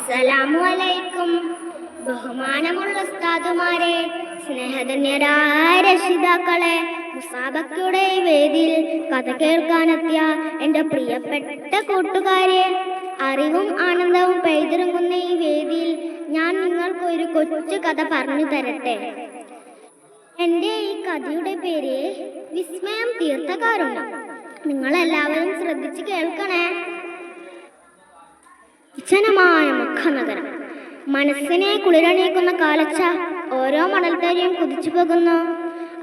അസ്സലാമു അലൈക്കും. ബഹുമാനമുള്ള ഉസ്താദുമാരെ, സ്നേഹധന്യരായ രക്ഷിതാക്കളെ, മുസാബക്കയുടെ വേദിയിൽ കഥ കേൾക്കാനെത്തിയ എൻ്റെ പ്രിയപ്പെട്ട കൂട്ടുകാരെ, അറിവും ആനന്ദവും പെയ്തിറങ്ങുന്ന ഈ വേദിയിൽ ഞാൻ നിങ്ങൾക്ക് ഒരു കൊച്ചു കഥ പറഞ്ഞു തരട്ടെ. എൻ്റെ ഈ കഥയുടെ പേര് വിസ്മയം തീർത്ത കാരുണ്യം. നിങ്ങളെല്ലാവരും ശ്രദ്ധിച്ച് കേൾക്കണേ. വിജനമായ മക്ക നഗരം, മനസ്സിനെ കുളിരണിയിക്കുന്ന കാലച്ച ഓരോ മണൽത്തരിയും കുതിച്ചു പോകുന്നു.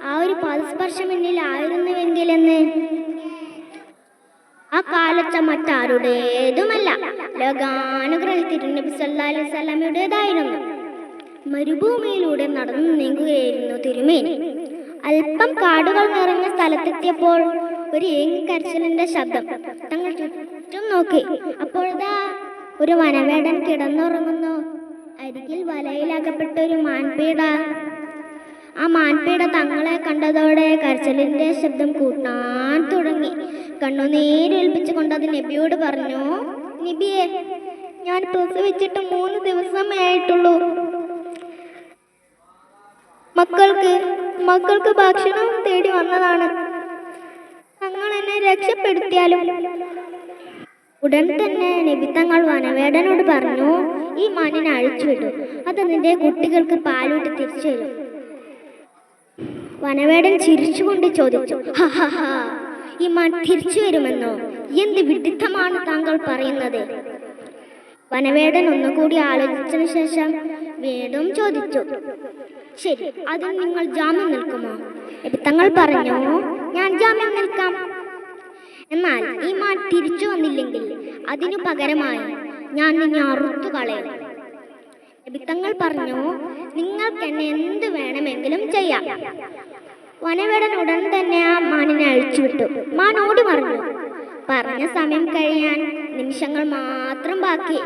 ആ ഒരു പാദസ്പർശം എന്നിലായിരുന്നുവെങ്കിലെന്ന്. ആ കാലച്ച മറ്റാരുടേതുമല്ല, ലോകാനുഗ്രഹി നബി സല്ലല്ലാഹു അലൈഹി വസല്ലമയുടേതായിരുന്നു. മരുഭൂമിയിലൂടെ നടന്നു നീങ്ങുകയായിരുന്നു തിരുമേനി. അല്പം കാടുകൾ നിറഞ്ഞ സ്ഥലത്തെത്തിയപ്പോൾ ഒരു ഏങ്ങിക്കരച്ചിലിന്റെ ശബ്ദം. തങ്ങൾ ചുറ്റും നോക്കി. അപ്പോഴതാ ഒരു വനവേടൻ കിടന്നുറങ്ങുന്നു. അരികിൽ വലയിലകപ്പെട്ട ഒരു മാൻപീട. ആ മാൻപീട തങ്ങളെ കണ്ടതോടെ കരച്ചിലിന്റെ ശബ്ദം കൂട്ടാൻ തുടങ്ങി. കണ്ണുനീരൊലിപ്പിച്ചുകൊണ്ട് അത് നബിയോട് പറഞ്ഞു, നബിയെ, ഞാൻ പ്രസവിച്ചിട്ട് 3 ദിവസമേ ആയിട്ടുള്ളൂ. മക്കൾക്ക് ഭക്ഷണം തേടി വന്നതാണ്. തങ്ങൾ എന്നെ രക്ഷപ്പെടുത്തിയാലും. ഉടൻ തന്നെ നബി തങ്ങൾ വനവേടനോട് പറഞ്ഞു, ഈ മാനിനെ അഴിച്ചുവിട്ടു. അത് നിന്റെ കുട്ടികൾക്ക് പാലൂട്ടി തിരിച്ചു വരും. വനവേടൻ ചിരിച്ചുകൊണ്ട് ചോദിച്ചു, ഈ മാൻ തിരിച്ചു വരുമെന്നോ? എന്ത് വിഡിത്തമാണ് താങ്കൾ പറയുന്നത്? വനവേടൻ ഒന്നുകൂടി ആലോചിച്ചതിനു ശേഷം വീണ്ടും ചോദിച്ചു, ശരി, അതിന് നിങ്ങൾ ജാമ്യം നിൽക്കുമോ? നബി തങ്ങൾ പറഞ്ഞു, ഞാൻ ജാമ്യം നിൽക്കാം. എന്നാൽ ഈ മാൻ തിരിച്ചു വന്നില്ലെങ്കിൽ അതിനു പകരമായി ഞാൻ നിന്നെ അറുത്തു കളയും. നബി തങ്ങൾ പറഞ്ഞു, നിങ്ങൾക്ക് എന്നെ എന്ത് വേണമെങ്കിലും ചെയ്യാം. വനവേടൻ ഉടൻ തന്നെ ആ മാനിനെ അഴിച്ചുവിട്ടു. മാൻ ഓടി മറിഞ്ഞു. പറഞ്ഞ സമയം കഴിയാൻ നിമിഷങ്ങൾ മാത്രം ബാക്കി.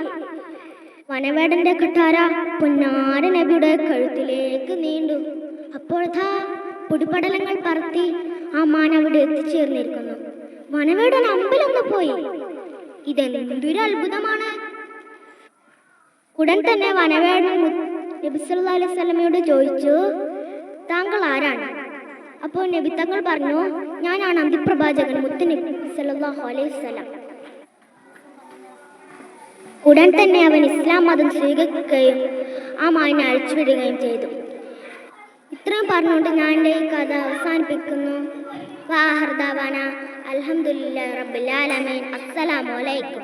വനവേടന്റെ കഠാര പൊന്നാര നബിയുടെ കഴുത്തിലേക്ക് നീണ്ടു. അപ്പോഴതാ പൊടിപടലങ്ങൾ പറത്തി ആ മാൻ അവിടെ എത്തിച്ചേർന്നിരിക്കുന്നു. വനവേടൻ അമ്പലൊന്നു പോയി. ഇതെന്തൊരു അത്ഭുതമാണ്! ഉടൻ തന്നെ വനവേടൻ നബി സല്ലല്ലാഹു അലൈഹി വസല്ലമയോട് ചോദിച്ചു, താങ്കൾ ആരാണ്? അപ്പോൾ നബി തങ്ങൾ പറഞ്ഞു, ഞാനാണ് അന്ത്യപ്രവാചകൻ മുത്തുനബി സല്ലല്ലാഹു അലൈഹി വസല്ലം. ഉടൻ തന്നെ അവൻ ഇസ്ലാം മതം സ്വീകരിക്കുകയും ആ മാനിനെ അഴിച്ചുവിടുകയും ചെയ്തു. ഇത്രയും പറഞ്ഞുകൊണ്ട് ഞാൻ എൻ്റെ ഈ കഥ അവസാനിപ്പിക്കുന്നു. വാഹിർ ദഅവാന അൽഹംദുലില്ലാഹി റബ്ബിൽ ആലമീൻ. അസ്സലാമു അലൈക്കും.